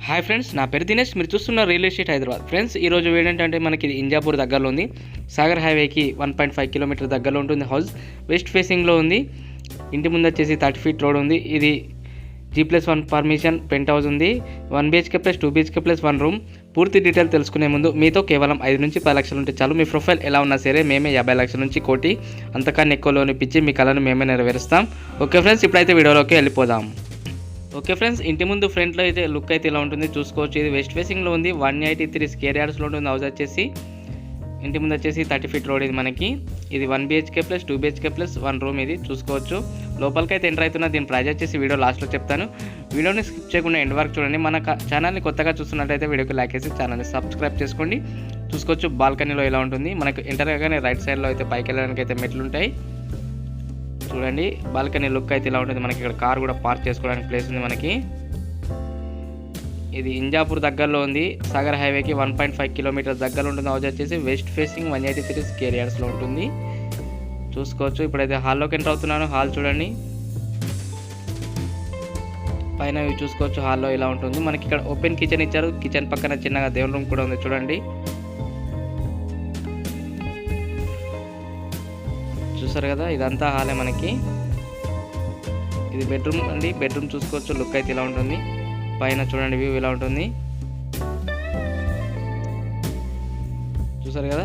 Hi friends, నా పేరు దినేష్. మీరు చూస్తున్న రియల్ ఎస్టేట్ హైదరాబాద్. ఫ్రెండ్స్, ఈరోజు ఏంటంటే మనకి ఇది ఇంజాపూర్ దగ్గరలో ఉంది. సాగర్ హైవేకి 1.5 కిలోమీటర్ దగ్గరలో ఉంటుంది. హౌస్ వెస్ట్ ఫేసింగ్లో ఉంది. ఇంటి ముందు వచ్చేసి 30 ఫీట్ రోడ్ ఉంది. ఇది G+1 పర్మిషన్ పెంట్ హౌస్ ఉంది. 1 BHK plus 2 BHK plus 1 room. పూర్తి డీటెయిల్ తెలుసుకునే ముందు మీతో కేవలం 5 నుంచి 10 లక్షలు ఉంటే చాలు. మీ ప్రొఫైల్ ఎలా ఉన్నా సరే మేమే 50 లక్షల నుంచి కోటి అంతకన్నా ఎక్కువ లోన్ ఇప్పించి మీ కళను మేమే నెరవేరుస్తాం. ఓకే ఫ్రెండ్స్, ఇప్పుడైతే వీడియోలోకి వెళ్ళిపోదాం. ఓకే ఫ్రెండ్స్, ఇంటి ముందు ఫ్రంట్లో అయితే లుక్ అయితే ఇలా ఉంటుంది, చూసుకోవచ్చు. ఇది వెస్ట్ ఫేసింగ్లో ఉంది. 183 స్క్వేర్ యార్డ్స్లో ఉంటుంది. హౌస్ వచ్చేసి ఇంటి ముందు వచ్చేసి 30 ఫీట్ రోడ్. ఇది మనకి ఇది 1 BHK plus 2 BHK plus 1 room. ఇది చూసుకోవచ్చు. లోపలికి అయితే ఎంటర్ అవుతున్నా. దీని ప్రైజ్ వచ్చేసి వీడియో లాస్ట్లో చెప్తాను. వీడియోని స్కిప్ చేయకుండా ఎండ్ వరకు చూడండి. మన ఛానల్ని కొత్తగా చూస్తున్నట్టయితే వీడియోకి లైక్ చేసి ఛానల్ని సబ్స్క్రైబ్ చేసుకోండి. చూసుకోవచ్చు బాల్కనీలో ఇలా ఉంటుంది. మనకు ఎంటర్ అవ్వగానే రైట్ సైడ్లో అయితే పైకి వెళ్ళడానికి అయితే మెట్లు ఉంటాయి. చూడండి బాల్కనీ లుక్ అయితే ఇలా ఉంటుంది. మనకి ఇక్కడ కార్ కూడా పార్క్ చేసుకోవడానికి ప్లేస్ ఉంది. మనకి ఇది ఇంజాపూర్ దగ్గరలో ఉంది. సాగర్ హైవేకి 1.5 కిలోమీటర్ దగ్గరలో ఉంటుంది. హౌస్ వచ్చేసి వెస్ట్ ఫేసింగ్ 183 స్క్వేర్ యార్డ్స్లో ఉంటుంది. చూసుకోవచ్చు. ఇప్పుడైతే హాల్లోకి ఎంటర్ అవుతున్నాను. హాల్ చూడండి, పైన ఇవి చూసుకోవచ్చు. హాల్లో ఇలా ఉంటుంది. మనకి ఇక్కడ ఓపెన్ కిచెన్ ఇచ్చారు. కిచెన్ పక్కన చిన్నగా దేవుని రూమ్ కూడా ఉంది. చూడండి, చూసారు కదా, ఇదంతా హాలే. మనకి ఇది బెడ్రూమ్ అండి. బెడ్రూమ్ చూసుకోవచ్చు. లుక్ అయితే ఇలా ఉంటుంది. పైన చూడండి వ్యూ ఇలా ఉంటుంది. చూసారు కదా,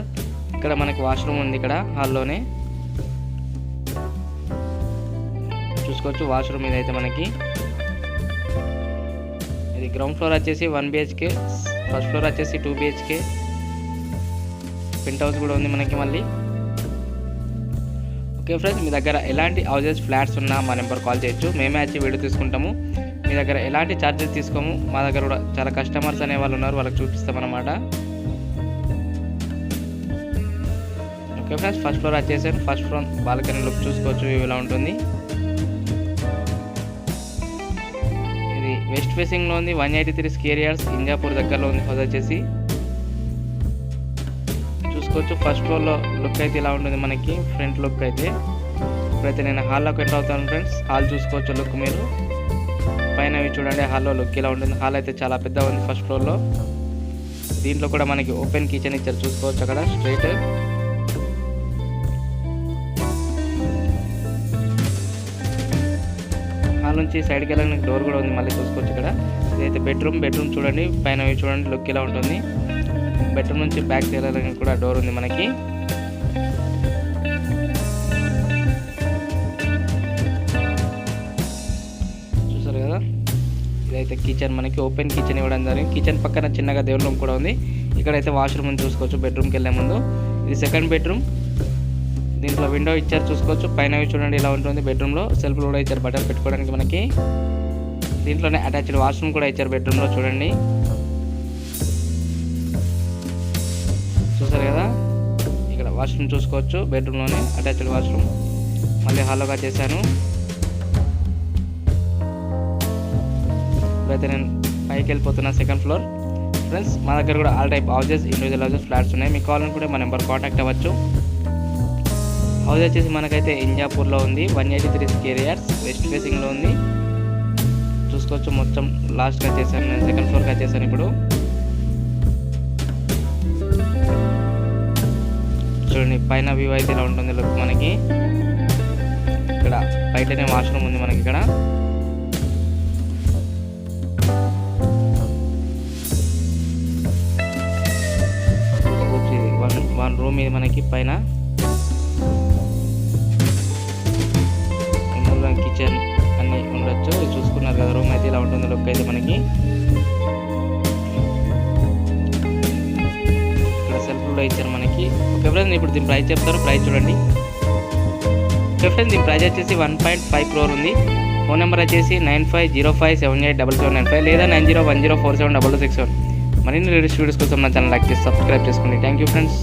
ఇక్కడ మనకి వాష్రూమ్ ఉంది. ఇక్కడ హాల్లోనే చూసుకోవచ్చు. వాష్రూమ్ ఇదైతే మనకి ఇది గ్రౌండ్ ఫ్లోర్ వచ్చేసి 1 BHK, ఫస్ట్ ఫ్లోర్ వచ్చేసి 2 BHK. పెంట్ హౌస్ కూడా ఉంది మనకి మళ్ళీ. ఓకే ఫ్రెండ్స్, మీ దగ్గర ఎలాంటి హౌసెస్ ఫ్లాట్స్ ఉన్నా మా నెంబర్ కాల్ చేయొచ్చు. మేమే వచ్చి వీడియో తీసుకుంటాము. మీ దగ్గర ఎలాంటి ఛార్జెస్ తీసుకోము. మా దగ్గర కూడా చాలా కస్టమర్స్ అనే వాళ్ళు ఉన్నారు, వాళ్ళకి చూపిస్తామన్నమాట. ఓకే ఫ్రెండ్స్, ఫస్ట్ ఫ్లోర్ వచ్చేసాను. ఫస్ట్ ఫ్లోర్ బాల్కనీ లుక్ చూసుకోవచ్చు. ఇలా ఉంటుంది. ఇది వెస్ట్ ఫేసింగ్లో ఉంది. 183 స్క్వేర్ యార్డ్స్ ఇంజాపూర్ దగ్గరలో ఉంది. హౌస్ వచ్చేసి చూసుకోవచ్చు. ఫస్ట్ ఫ్లోర్లో లుక్ అయితే ఇలా ఉంటుంది మనకి, ఫ్రంట్ లుక్ అయితే. ఇప్పుడైతే నేను హాల్లోకి ఎంటర్ అవుతాను ఫ్రెండ్స్. హాల్ చూసుకోవచ్చు లుక్ మీరు. పైన చూడండి, హాల్లో లుక్ ఇలా ఉంటుంది. హాల్ అయితే చాలా పెద్దగా ఉంది ఫస్ట్ ఫ్లోర్లో. దీంట్లో కూడా మనకి ఓపెన్ కిచెన్ ఇచ్చారు. చూసుకోవచ్చు అక్కడ స్ట్రైట్. హాల్ నుంచి సైడ్కి వెళ్ళడానికి డోర్ కూడా ఉంది మళ్ళీ. చూసుకోవచ్చు ఇక్కడ. ఇదైతే బెడ్రూమ్. బెడ్రూమ్ చూడండి, పైన చూడండి లుక్ ఇలా ఉంటుంది. బెడ్రూమ్ నుంచి బ్యాక్ వెళ్ళడానికి కూడా డోర్ ఉంది మనకి. చూసారు కదా, ఇదైతే కిచెన్ మనకి ఓపెన్ కిచెన్ ఇవ్వడం జరిగింది. కిచెన్ పక్కన చిన్నగా దేవుని రూమ్ కూడా ఉంది. ఇక్కడైతే వాష్రూమ్ ఉంది. చూసుకోవచ్చు. బెడ్రూమ్కి వెళ్ళే ముందు ఇది సెకండ్ బెడ్రూమ్. దీంట్లో విండో ఇచ్చారు. చూసుకోవచ్చు. పైన చూడండి ఇలా ఉంటుంది. బెడ్రూమ్లో సెల్ఫ్ కూడా ఇచ్చారు బట్టలు పెట్టుకోవడానికి మనకి. దీంట్లోనే అటాచ్డ్ వాష్రూమ్ కూడా ఇచ్చారు బెడ్రూమ్లో. చూడండి, చూసారు కదా, ఇక్కడ వాష్రూమ్ చూసుకోవచ్చు. బెడ్రూమ్లోనే అటాచ్డ్ వాష్రూమ్. మళ్ళీ హాల్లోగా చేశాను. ఇప్పుడైతే నేను పైకి వెళ్ళిపోతున్నా సెకండ్ ఫ్లోర్. ఫ్రెండ్స్, మా దగ్గర కూడా all type houses, individual houses, flats ఉన్నాయి. మీకు కావాలనుకుంటే మా నెంబర్ కాంటాక్ట్ అవ్వచ్చు. హౌస్ వచ్చేసి మనకైతే ఇంజాపూర్లో ఉంది. 183 స్క్వేర్ యార్డ్స్ వెస్ట్ ఫేసింగ్లో ఉంది. చూసుకోవచ్చు. మొత్తం లాస్ట్గా చేశాను నేను, సెకండ్ ఫ్లోర్గా చేశాను. ఇప్పుడు చూడండి, పైన వ్యూ అయితే ఇలా ఉంటుంది లుక్ మనకి. ఇక్కడ బయటనే వాష్రూమ్ ఉంది మనకి. ఇక్కడ వన్ రూమ్ ఇది మనకి. పైన కిచెన్ అన్నీ ఉండొచ్చు. చూసుకున్నారు కదా, రూమ్ అయితే ఇలా ఉంటుంది లుక్ అయితే మనకి. ఇక్కడ సెల్ఫ్ కూడా ఇచ్చారు మనకి. ఓకే ఫ్రెండ్స్, ఇప్పుడు దీని ప్రైస్ చెప్తారు. ప్రైస్ చూడండి. ఓకే ఫ్రెండ్స్, దీని ప్రైస్ వచ్చేసి 1.5 crore ఉంది. ఫోన్ నెంబర్ వచ్చేసి 9505787795 లేదా 9010476667. మరిన్ని లేటెస్ట్ వీడియోస్ కోసం నా ఛానల్ లైక్ చేసి సబ్స్క్రైబ్ చేసుకోండి. Thank you friends.